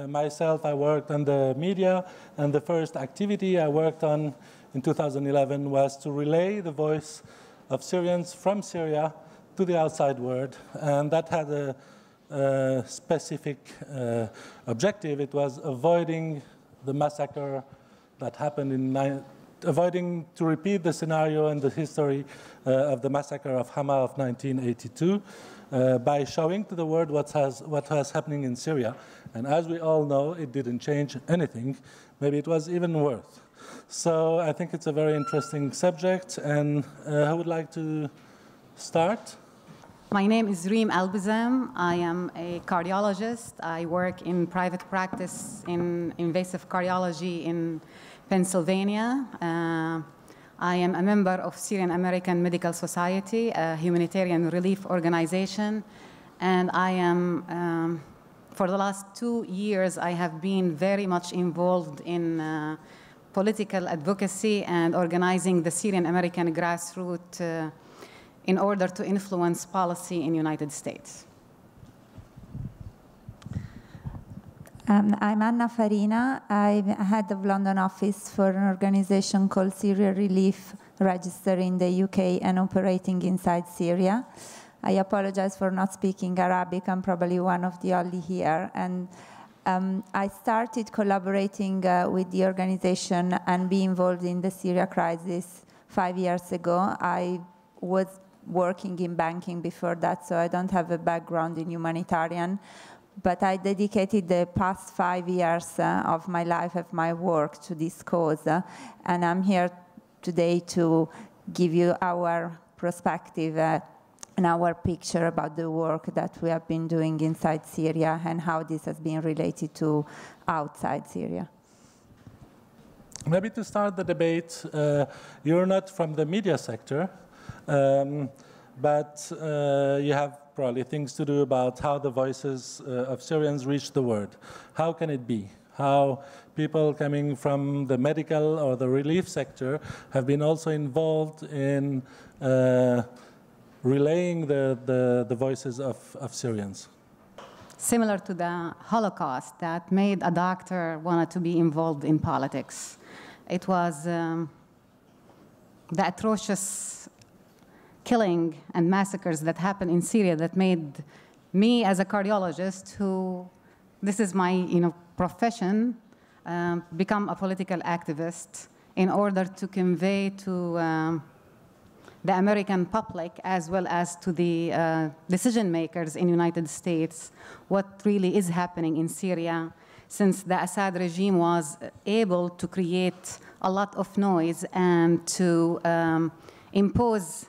myself, I worked on the media, and the first activity I worked on in 2011 was to relay the voice of Syrians from Syria to the outside world, and that had a specific objective. It was avoiding the massacre that happened avoiding to repeat the scenario and the history of the massacre of Hama of 1982 by showing to the world what was happening in Syria. And as we all know, it didn't change anything. Maybe it was even worse. So I think it's a very interesting subject, and I would like to start. My name is Reem Albazam. I am a cardiologist. I work in private practice in invasive cardiology in Pennsylvania. I am a member of Syrian American Medical Society, a humanitarian relief organization, and I am, for the last 2 years, I have been very much involved in political advocacy and organizing the Syrian American grassroots in order to influence policy in the United States. I'm Anna Farina. I'm head of London office for an organization called Syria Relief, registered in the UK and operating inside Syria. I apologize for not speaking Arabic. I'm probably one of the only here. And I started collaborating with the organization and be involved in the Syria crisis 5 years ago. I was working in banking before that, so I don't have a background in humanitarian. But I dedicated the past 5 years of my life, of my work, to this cause. And I'm here today to give you our perspective and our picture about the work that we have been doing inside Syria and how this has been related to outside Syria. Maybe to start the debate, you're not from the media sector, but you have probably things to do about how the voices of Syrians reach the world. How can it be? How people coming from the medical or the relief sector have been also involved in relaying the voices of Syrians? Similar to the Holocaust that made a doctor want to be involved in politics. It was the atrocious killing and massacres that happened in Syria that made me, as a cardiologist, who this is my profession, become a political activist in order to convey to the American public as well as to the decision makers in the United States what really is happening in Syria, since the Assad regime was able to create a lot of noise and to impose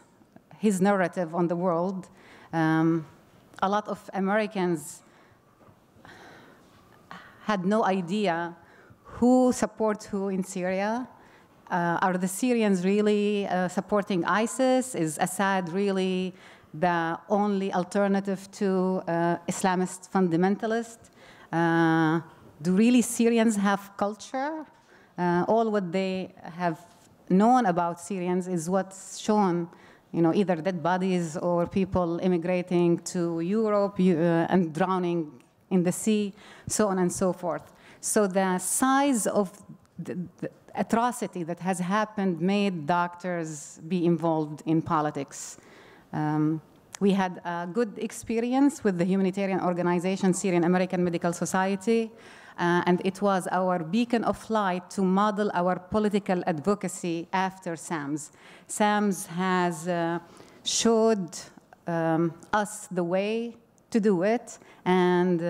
his narrative on the world. A lot of Americans had no idea who supports who in Syria. Are the Syrians really supporting ISIS? Is Assad really the only alternative to Islamist fundamentalists? Do really Syrians have culture? All what they have known about Syrians is what's shown, either dead bodies or people immigrating to Europe and drowning in the sea, so on and so forth. So the size of the atrocity that has happened made doctors be involved in politics. We had a good experience with the humanitarian organization, Syrian American Medical Society, and it was our beacon of light to model our political advocacy after SAMS. SAMS has showed us the way to do it, and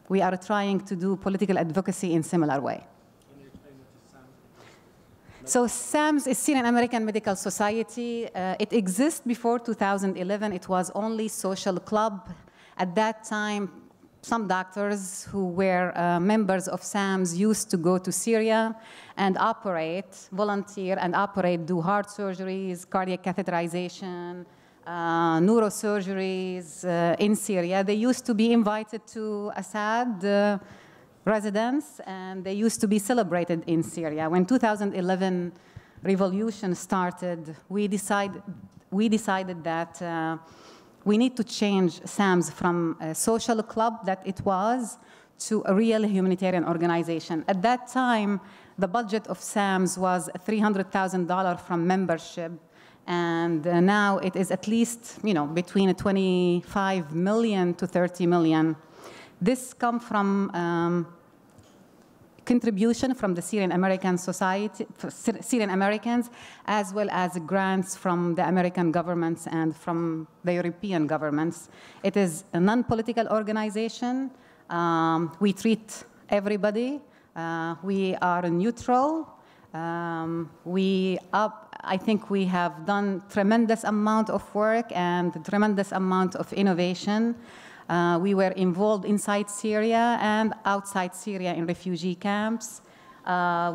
we are trying to do political advocacy in similar way. Can you explain what is SAMS? So SAMS is Syrian American Medical Society. It exists before 2011. It was only social club. At that time, some doctors who were members of SAMS used to go to Syria and volunteer and do heart surgeries, cardiac catheterization, neurosurgeries in Syria. They used to be invited to Assad residence, and they used to be celebrated in Syria. When 2011 revolution started, we decided that we need to change SAMS from a social club that it was to a real humanitarian organization. At that time, the budget of SAMS was $300,000 from membership, and now it is at least, between 25 million to 30 million. This comes from contribution from the Syrian American Society, Syrian Americans, as well as grants from the American governments and from the European governments. It is a non-political organization. We treat everybody. We are neutral. I think we have done tremendous amount of work and tremendous amount of innovation. We were involved inside Syria and outside Syria in refugee camps.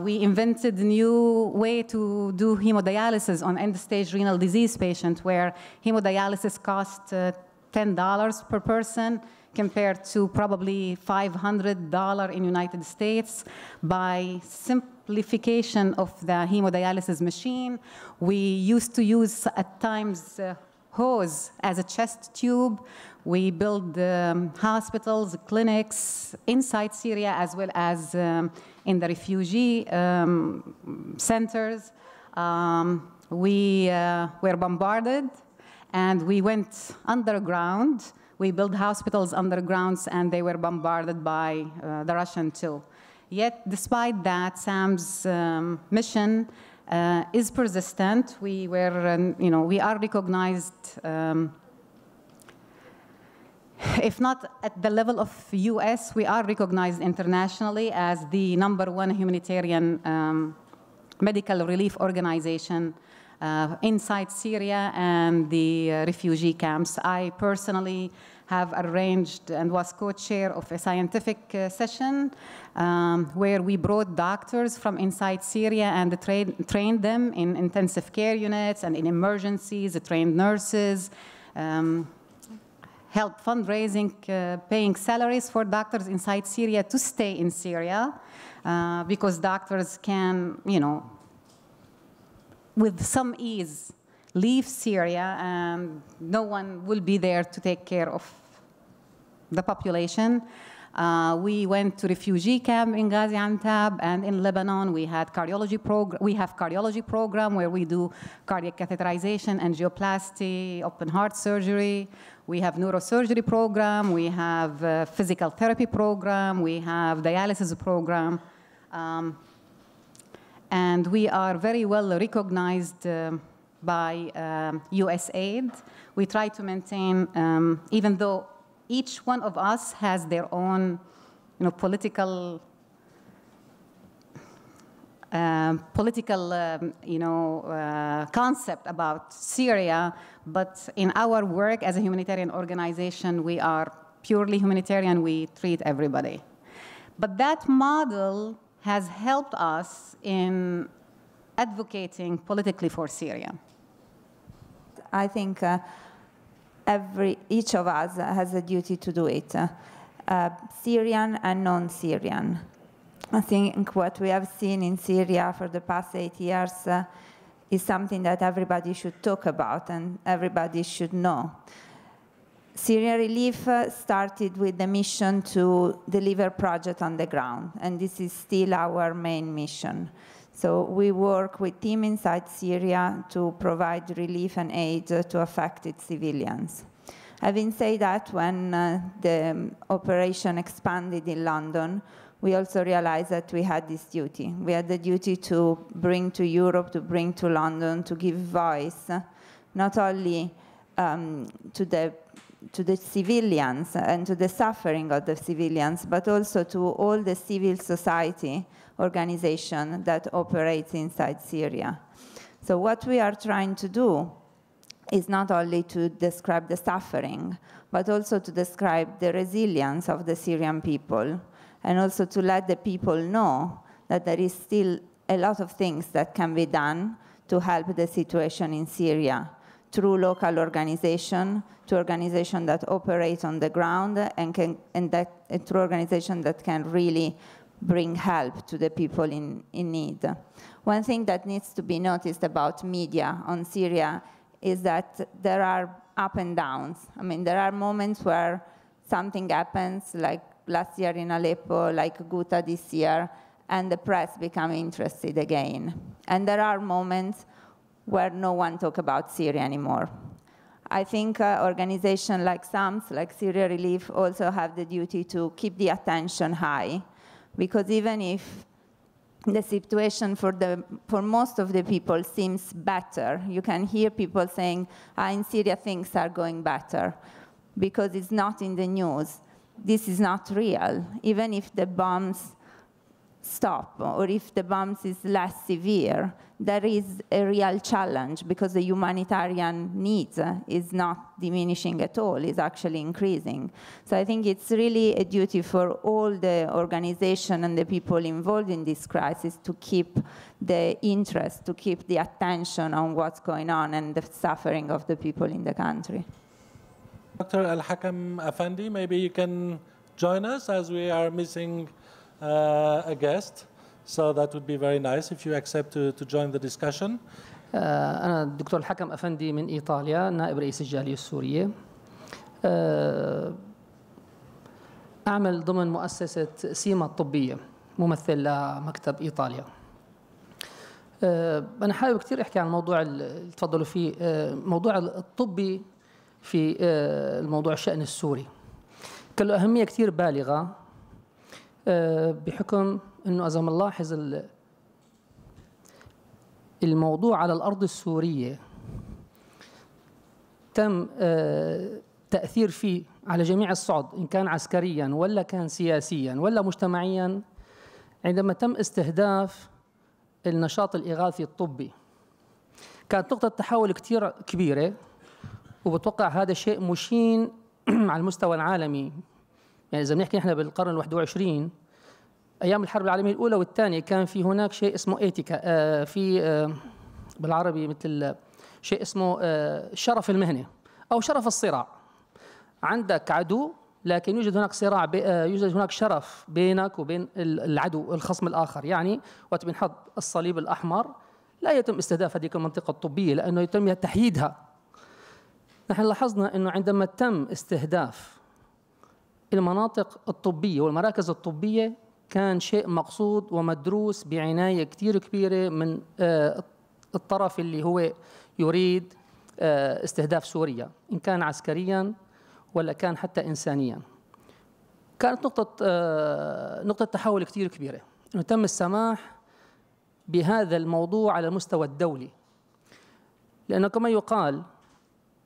We invented a new way to do hemodialysis on end-stage renal disease patients, where hemodialysis costs $10 per person compared to probably $500 in the United States. By simplification of the hemodialysis machine, we used to use at times hose as a chest tube. We build hospitals, clinics inside Syria, as well as in the refugee centers. We were bombarded, and we went underground. We built hospitals underground, and they were bombarded by the Russian too. Yet, despite that, SAM's mission is persistent. We were, we are recognized. If not at the level of US, we are recognized internationally as the #1 humanitarian medical relief organization inside Syria and the refugee camps. I personally have arranged and was co-chair of a scientific session where we brought doctors from inside Syria and trained them in intensive care units and in emergencies, trained nurses, help fundraising, paying salaries for doctors inside Syria to stay in Syria, because doctors can, with some ease, leave Syria and no one will be there to take care of the population. We went to refugee camp in Gaziantep and in Lebanon. We had we have cardiology program where we do cardiac catheterization, angioplasty, open heart surgery. We have neurosurgery program. We have physical therapy program. We have dialysis program. And we are very well recognized by USAID. We try to maintain, even though each one of us has their own political concept about Syria, but in our work as a humanitarian organization, we are purely humanitarian. We treat everybody. But that model has helped us in advocating politically for Syria. I think each of us has a duty to do it, Syrian and non-Syrian. I think what we have seen in Syria for the past 8 years is something that everybody should talk about and everybody should know. Syria Relief started with the mission to deliver projects on the ground, and this is still our main mission. So we work with teams inside Syria to provide relief and aid to affected civilians. Having said that, when the operation expanded in London, we also realized that we had this duty. We had the duty to bring to Europe, to bring to London, to give voice, not only to the civilians and to the suffering of the civilians, but also to all the civil society organizations that operate inside Syria. So what we are trying to do is not only to describe the suffering, but also to describe the resilience of the Syrian people, and also to let the people know that there is still a lot of things that can be done to help the situation in Syria through local organizations, to organizations that operate on the ground, and through organizations that can really bring help to the people in need. One thing that needs to be noticed about media on Syria is that there are up and downs. I mean, there are moments where something happens, like last year in Aleppo, like Ghouta this year, and the press become interested again. And there are moments where no one talks about Syria anymore. I think organizations like SAMS, like Syria Relief, also have the duty to keep the attention high, because even if the situation for most of the people seems better, you can hear people saying, in Syria things are going better, because it's not in the news. This is not real. Even if the bombs stop, or if the bombs is less severe, there is a real challenge, because the humanitarian needs is not diminishing at all, it's actually increasing. So I think it's really a duty for all the organizations and the people involved in this crisis to keep the interest, to keep the attention on what's going on and the suffering of the people in the country. Dr. Al-Hakam Afandi, maybe you can join us, as we are missing a guest. So that would be very nice if you accept to join the discussion. أنا الدكتور الحكم أفندي من إيطاليا، نائب رئيس الجالية السورية. أعمل ضمن مؤسسة سيما الطبية، ممثل لمكتب إيطاليا. أنا حابب كثير أحكي عن الموضوع اللي تفضلوا فيه، موضوع الطبي في الموضوع الشأن السوري. كان له أهمية كثير بالغة، بحكم أنه إذا بنلاحظ الموضوع على الأرض السورية تم تأثير فيه على جميع الصعد، إن كان عسكرياً ولا كان سياسياً ولا مجتمعياً، عندما تم استهداف النشاط الإغاثي الطبي. كانت نقطة تحول كثير كبيرة، وبتوقع هذا شيء مشين على المستوى العالمي. يعني إذا بنحكي إحنا بالقرن ال21، أيام الحرب العالمية الأولى والثانية كان في هناك شيء اسمه إيتيكا، في بالعربي مثل شيء اسمه شرف المهنة أو شرف الصراع. عندك عدو، لكن يوجد هناك صراع، يوجد هناك شرف بينك وبين العدو الخصم الآخر. يعني وقت بنحط الصليب الأحمر لا يتم استهداف هذه المنطقة الطبية، لأنه يتم تحييدها. نحن لاحظنا أنه عندما تم استهداف المناطق الطبية والمراكز الطبية كان شيء مقصود ومدروس بعناية كثير كبيرة من الطرف اللي هو يريد استهداف سوريا، إن كان عسكرياً ولا كان حتى إنسانياً. كانت نقطة تحول كثير كبيرة، أنه تم السماح بهذا الموضوع على المستوى الدولي، لأنه كما يقال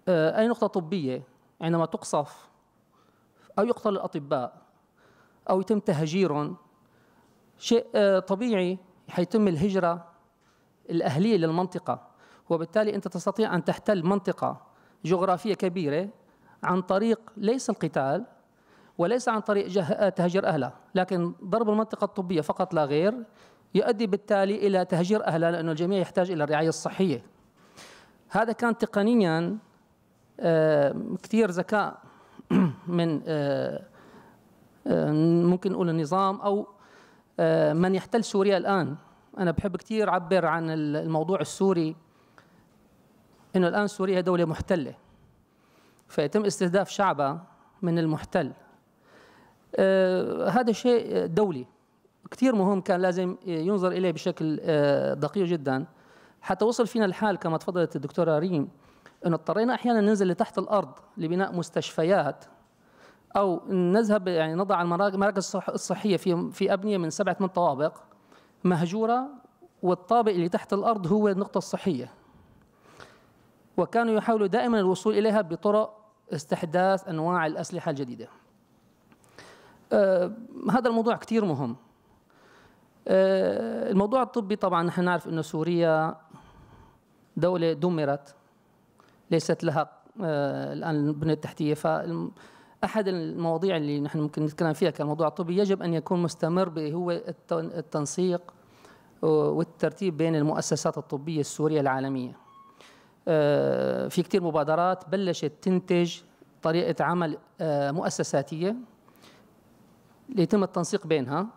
أي نقطة طبية عندما تقصف أو يقتل الأطباء أو يتم تهجيرهم، شيء طبيعي حيتم الهجرة الأهلية للمنطقة، وبالتالي أنت تستطيع أن تحتل منطقة جغرافية كبيرة عن طريق ليس القتال وليس عن طريق تهجير أهلها، لكن ضرب المنطقة الطبية فقط لا غير يؤدي بالتالي إلى تهجير أهلها، لأن الجميع يحتاج إلى الرعاية الصحية. هذا كان تقنياً كثير ذكاء من ممكن نقول النظام أو من يحتل سوريا الآن. أنا بحب كثير أعبر عن الموضوع السوري، إنه الآن سوريا دولة محتلة، فيتم استهداف شعبها من المحتل. هذا شيء دولي كثير مهم، كان لازم ينظر إليه بشكل دقيق جدا، حتى وصل فينا الحال كما تفضلت الدكتورة ريم إنه اضطرينا أحيانا ننزل لتحت الأرض لبناء مستشفيات، أو نذهب يعني نضع المراكز الصحية في أبنية من 7-8 طوابق مهجورة، والطابق اللي تحت الأرض هو النقطة الصحية، وكانوا يحاولوا دائما الوصول إليها بطرق استحداث أنواع الأسلحة الجديدة. هذا الموضوع كثير مهم. الموضوع الطبي طبعا نحن نعرف أن سوريا دولة دمرت، ليست لها الآن البنية التحتية. فأحد المواضيع اللي نحن ممكن نتكلم فيها كموضوع طبي يجب أن يكون مستمر، هو التنسيق والترتيب بين المؤسسات الطبية السورية العالمية. في كثير مبادرات بلشت تنتج طريقة عمل مؤسساتية ليتم التنسيق بينها،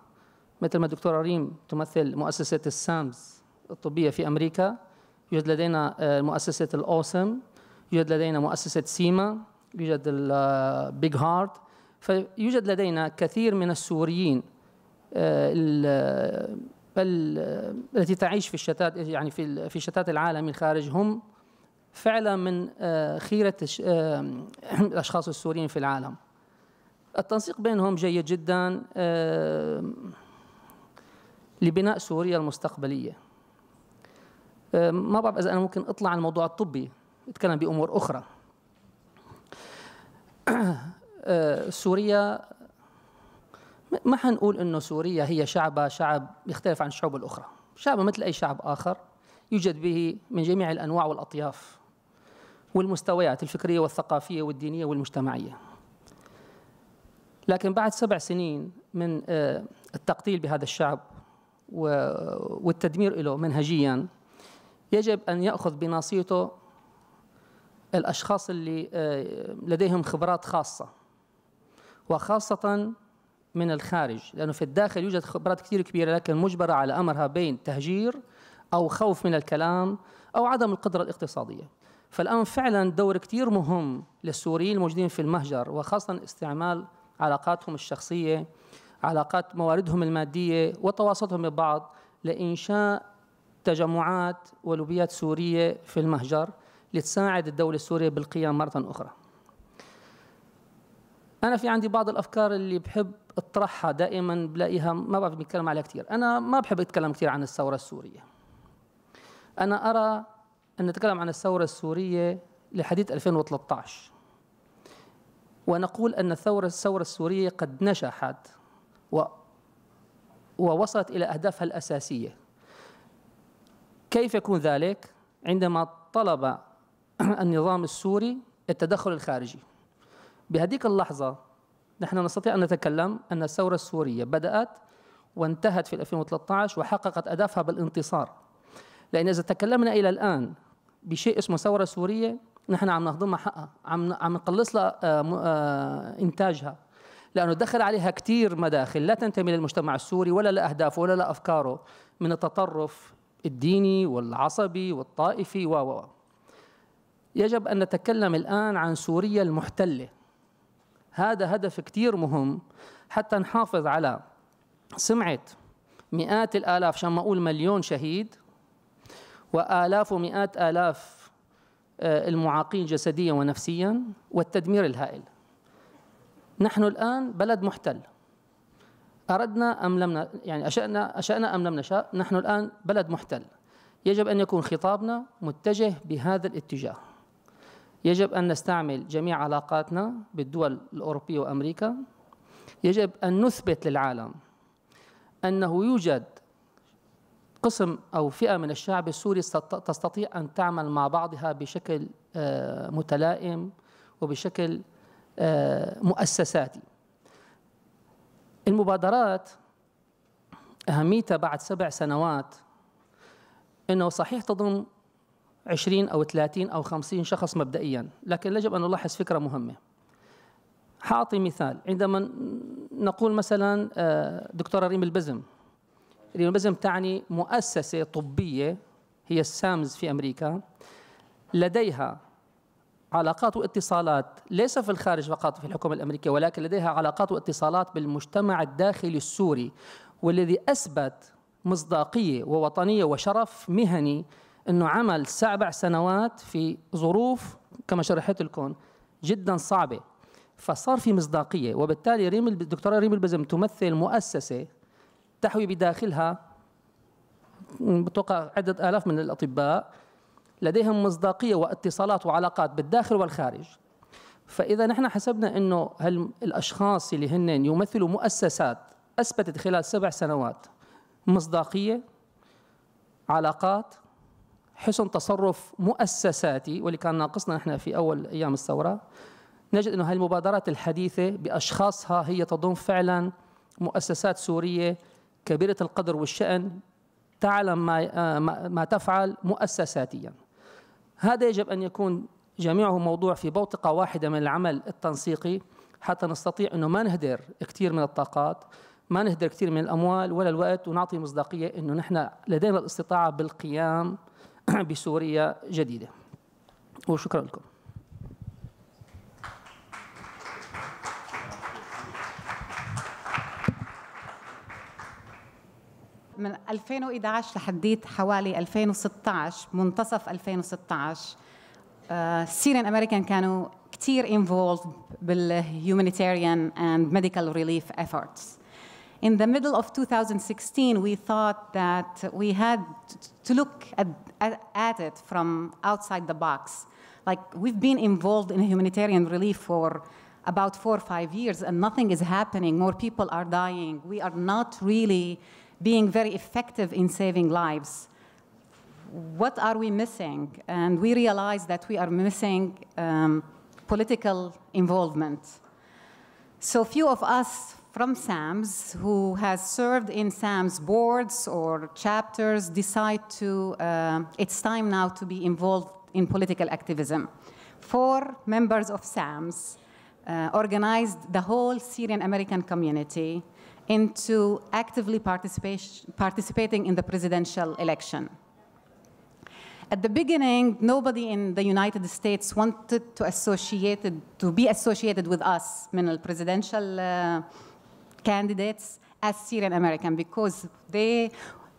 مثل ما الدكتورة ريم تمثل مؤسسة السامز الطبية في أمريكا، يوجد لدينا مؤسسة الأوسم، يوجد لدينا مؤسسة سيما، يوجد البيج هارت، فيوجد لدينا كثير من السوريين التي تعيش في الشتات، يعني في شتات العالم الخارج، هم فعلا من خيرة الأشخاص السوريين في العالم. التنسيق بينهم جيد جدا لبناء سوريا المستقبلية. ما بعرف إذا أنا ممكن أطلع عن الموضوع الطبي، أتكلم بأمور أخرى. سوريا ما حنقول إنه سوريا هي شعب يختلف عن الشعوب الأخرى، شعب مثل أي شعب آخر يوجد به من جميع الأنواع والأطياف والمستويات الفكرية والثقافية والدينية والمجتمعية. لكن بعد 7 سنين من التقتيل بهذا الشعب والتدمير له منهجيا، يجب أن يأخذ بناصيته الأشخاص اللي لديهم خبرات خاصة، وخاصة من الخارج، لأنه في الداخل يوجد خبرات كثير كبيرة لكن مجبرة على أمرها بين تهجير أو خوف من الكلام أو عدم القدرة الاقتصادية. فالآن فعلا دور كثير مهم للسوريين الموجودين في المهجر، وخاصة استعمال علاقاتهم الشخصية، علاقات مواردهم المادية وتواصلهم ببعض لإنشاء تجمعات ولوبيات سورية في المهجر لتساعد الدولة السورية بالقيام مرة أخرى. أنا في عندي بعض الأفكار اللي بحب أطرحها دائما، بلاقيها ما بعرف بنتكلم عليها كثير. أنا ما بحب أتكلم كثير عن الثورة السورية. أنا أرى أن نتكلم عن الثورة السورية لحديث 2013، ونقول أن الثورة السورية قد نجحت ووصلت إلى أهدافها الأساسية. كيف يكون ذلك؟ عندما طلب النظام السوري التدخل الخارجي. بهذيك اللحظة نحن نستطيع أن نتكلم أن الثورة السورية بدأت وانتهت في 2013 وحققت أهدافها بالانتصار. لأن إذا تكلمنا إلى الآن بشيء اسمه ثورة سورية، نحن عم نهضمها حقها، عم نقلص لها إنتاجها، لأنه دخل عليها كثير مداخل لا تنتمي للمجتمع السوري ولا لأهدافه ولا لأفكاره، من التطرف الديني والعصبي والطائفي يجب أن نتكلم الآن عن سوريا المحتلة. هذا هدف كثير مهم حتى نحافظ على سمعة مئات الآلاف، عشان ما أقول مليون شهيد، وآلاف ومئات آلاف المعاقين جسديا ونفسيا، والتدمير الهائل. نحن الآن بلد محتل، أردنا أم لم يعني أشأنا أم لم نشأ، نحن الآن بلد محتل. يجب أن يكون خطابنا متجه بهذا الاتجاه. يجب أن نستعمل جميع علاقاتنا بالدول الأوروبية وأمريكا. يجب أن نثبت للعالم أنه يوجد قسم أو فئة من الشعب السوري تستطيع أن تعمل مع بعضها بشكل متلائم وبشكل مؤسساتي. المبادرات أهميتها بعد 7 سنوات أنه صحيح تضم 20 أو 30 أو 50 شخص مبدئيا، لكن يجب أن نلاحظ فكرة مهمة. حأعطي مثال. عندما نقول مثلا دكتورة ريم البزم تعني مؤسسة طبية هي السامز في أمريكا، لديها علاقات واتصالات ليس في الخارج فقط في الحكومة الأمريكية، ولكن لديها علاقات واتصالات بالمجتمع الداخلي السوري، والذي أثبت مصداقية ووطنية وشرف مهني أنه عمل 7 سنوات في ظروف كما شرحت لكم جدا صعبة، فصار في مصداقية. وبالتالي الدكتورة ريم البزم تمثل مؤسسة تحوي بداخلها بتوقع عدة آلاف من الأطباء لديهم مصداقية واتصالات وعلاقات بالداخل والخارج. فإذا نحن حسبنا أنه الأشخاص اللي هن يمثلوا مؤسسات أثبتت خلال 7 سنوات مصداقية، علاقات، حسن تصرف مؤسساتي، واللي كان ناقصنا نحن في أول أيام الثورة، نجد أنه هذه المبادرات الحديثة بأشخاصها هي تضم فعلا مؤسسات سورية كبيرة القدر والشأن تعلم ما تفعل مؤسساتيا. هذا يجب أن يكون جميعه موضوع في بوتقة واحدة من العمل التنسيقي، حتى نستطيع أنه ما نهدر كثير من الطاقات، ما نهدر كثير من الأموال ولا الوقت، ونعطي مصداقية أنه نحن لدينا الاستطاعة بالقيام بسوريا جديدة. وشكرا لكم. من 2011 لحديت حوالي 2016 منتصف 2016 Syrian American كانوا كتير involved بالhumanitarian and medical relief efforts. In the middle of 2016, we thought that we had to look at it from outside the box. Like, we've been involved in humanitarian relief for about 4 or 5 years, and nothing is happening. More people are dying. We are not really being very effective in saving lives. What are we missing? And we realized that we are missing political involvement. So few of us from SAMS who has served in SAMS boards or chapters decide to, it's time now to be involved in political activism. 4 members of SAMS organized the whole Syrian American community into actively participating in the presidential election. At the beginning, nobody in the United States wanted to be associated with us, presidential candidates, as Syrian American, because they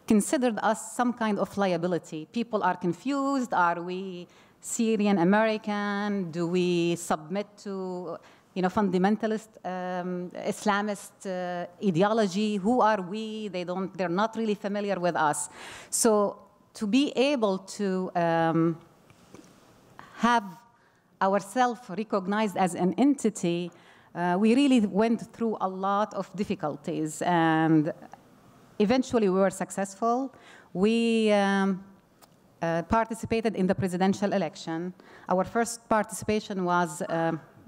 considered us some kind of liability. People are confused. Are we Syrian American? Do we submit to fundamentalist Islamist ideology? Who are we? They're not really familiar with us. So to be able to have ourselves recognized as an entity, we really went through a lot of difficulties, and eventually we were successful. We participated in the presidential election. Our first participation was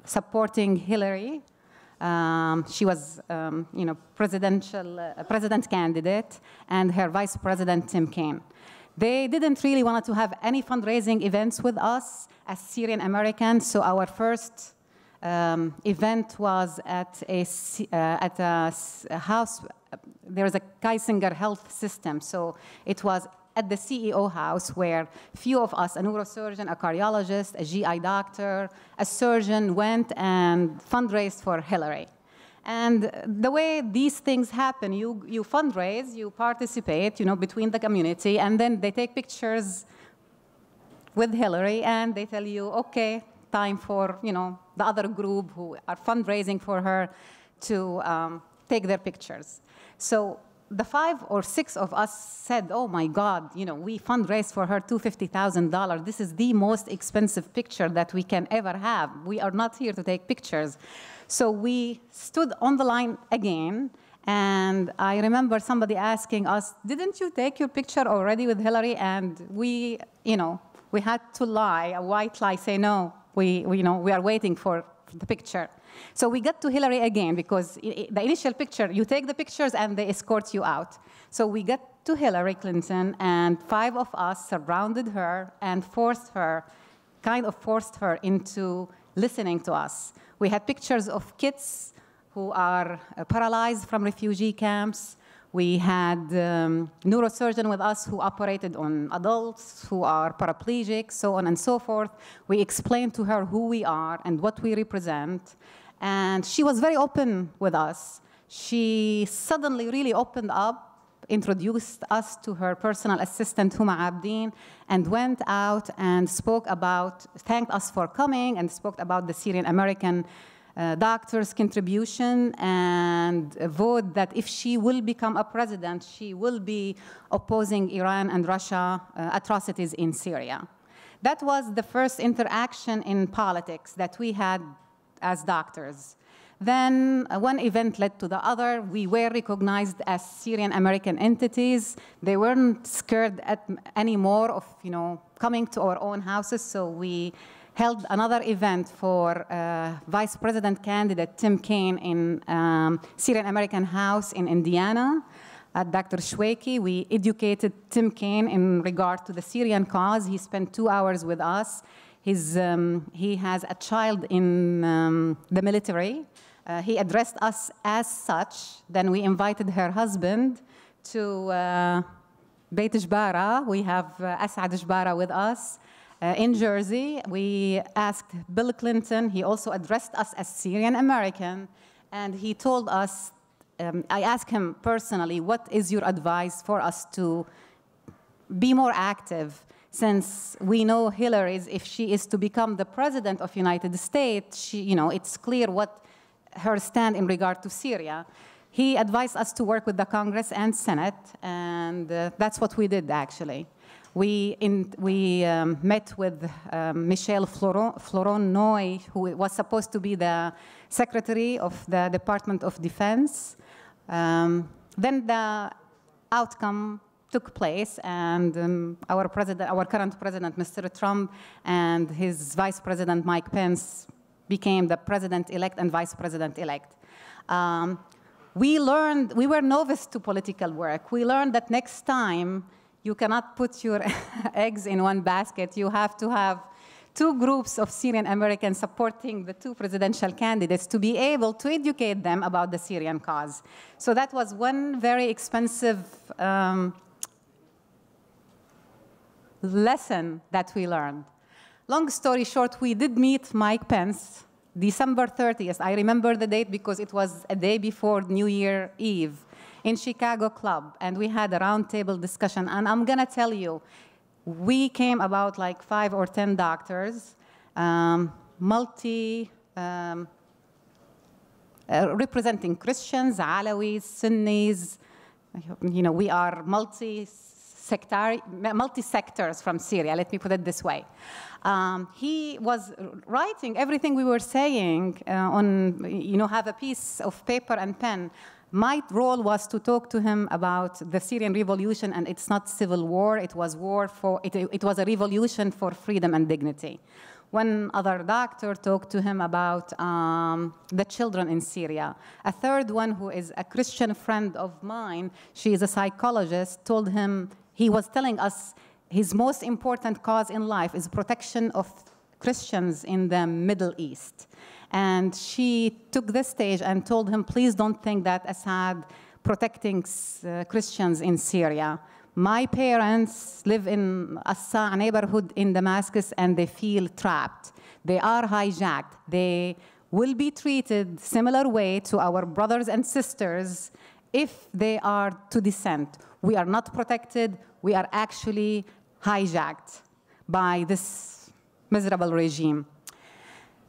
supporting Hillary. She was, president candidate, and her vice president, Tim Kaine. They didn't really want to have any fundraising events with us as Syrian Americans, so our first event was at a house. There was a Geisinger health system, so it was at the CEO house where few of us, a neurosurgeon, a cardiologist, a GI doctor, a surgeon, went and fundraised for Hillary. And the way these things happen, you fundraise, you participate, between the community, and then they take pictures with Hillary, and they tell you, okay, time for, the other group who are fundraising for her to take their pictures. So the 5 or 6 of us said, oh my God, we fundraised for her $250,000. This is the most expensive picture that we can ever have. We are not here to take pictures. So we stood on the line again, and I remember somebody asking us, didn't you take your picture already with Hillary? And we had to lie, a white lie, say no, we are waiting for the picture. So we got to Hillary again, because the initial picture, you take the pictures and they escort you out. So we got to Hillary Clinton, and 5 of us surrounded her and forced her into listening to us. We had pictures of kids who are paralyzed from refugee camps. We had neurosurgeon with us who operated on adults who are paraplegic, so on and so forth. We explained to her who we are and what we represent. And she was very open with us. She suddenly really opened up, introduced us to her personal assistant, Huma Abdin, and went out and thanked us for coming, and spoke about the Syrian American doctors' contribution, and vote that if she will become a president, she will be opposing Iran and Russia atrocities in Syria. That was the first interaction in politics that we had as doctors. Then one event led to the other. We were recognized as Syrian American entities. They weren't scared anymore of coming to our own houses, so we held another event for Vice President candidate Tim Kaine in Syrian American House in Indiana at Dr. Shweki. We educated Tim Kaine in regard to the Syrian cause. He spent 2 hours with us. He has a child in the military. He addressed us as such. Then we invited her husband to Beit Jbara. We have Asad Jbara with us. In Jersey, we asked Bill Clinton. He also addressed us as Syrian American, and he told us I asked him personally, what is your advice for us to be more active, since we know Hillary, if she is to become the president of United States, it's clear what her stand in regard to Syria. He advised us to work with the Congress and Senate, and that's what we did, actually. We met with Michel Floron-Noy, who was supposed to be the Secretary of the Department of Defense. Then the outcome took place, and our current president, Mr. Trump, and his Vice President, Mike Pence, became the president-elect and vice president-elect. We were novice to political work. We learned that next time, you cannot put your eggs in one basket. You have to have two groups of Syrian Americans supporting the two presidential candidates to be able to educate them about the Syrian cause. So that was one very expensive lesson that we learned. Long story short, we did meet Mike Pence December 30th. I remember the date because it was a day before New Year Eve in Chicago Club, and we had a roundtable discussion. And I'm gonna tell you, we came about like 5 or 10 doctors, representing Christians, Alawis, Sunnis. We are multi-sectors from Syria, let me put it this way. He was writing everything we were saying have a piece of paper and pen. My role was to talk to him about the Syrian revolution, and it's not civil war, it was it was a revolution for freedom and dignity. One other doctor talked to him about the children in Syria. A third one, who is a Christian friend of mine, she is a psychologist, told him, he was telling us his most important cause in life is protection of Christians in the Middle East. And she took the stage and told him, please don't think that Assad protecting Christians in Syria. My parents live in Assa neighborhood in Damascus, and they feel trapped. They are hijacked. They will be treated similar way to our brothers and sisters if they are to dissent. We are not protected. We are actually hijacked by this miserable regime.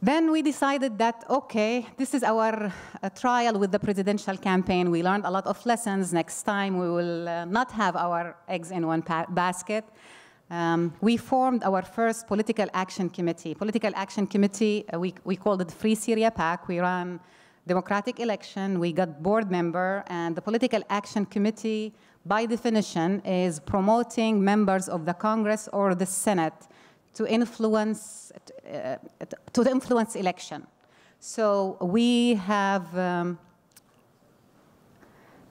Then we decided that, okay, this is our trial with the presidential campaign. We learned a lot of lessons. Next time, we will not have our eggs in one basket. We formed our first political action committee. Political action committee, we called it Free Syria PAC. We ran democratic election. We got board member. And the political action committee, by definition, is promoting members of the Congress or the Senate to influence election. So we have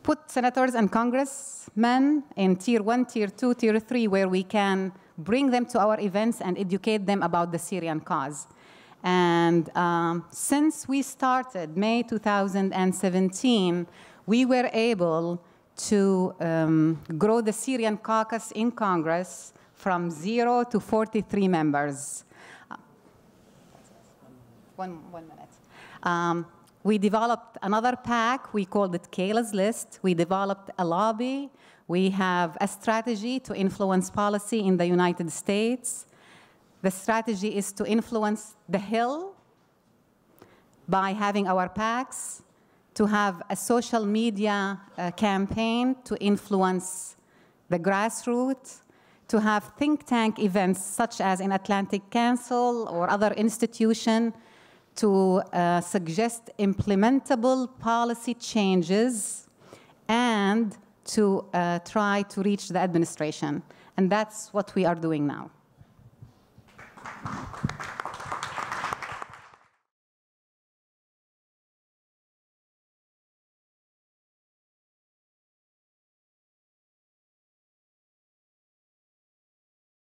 put senators and congressmen in tier 1, tier 2, tier 3, where we can bring them to our events and educate them about the Syrian cause. And since we started May 2017, we were able to grow the Syrian caucus in Congress from 0 to 43 members. One minute. We developed another PAC. We called it Kayla's List. We developed a lobby. We have a strategy to influence policy in the United States. The strategy is to influence the Hill by having our PACs, to have a social media campaign to influence the grassroots, to have think tank events such as in Atlantic Council or other institution to suggest implementable policy changes and to try to reach the administration. And that's what we are doing now.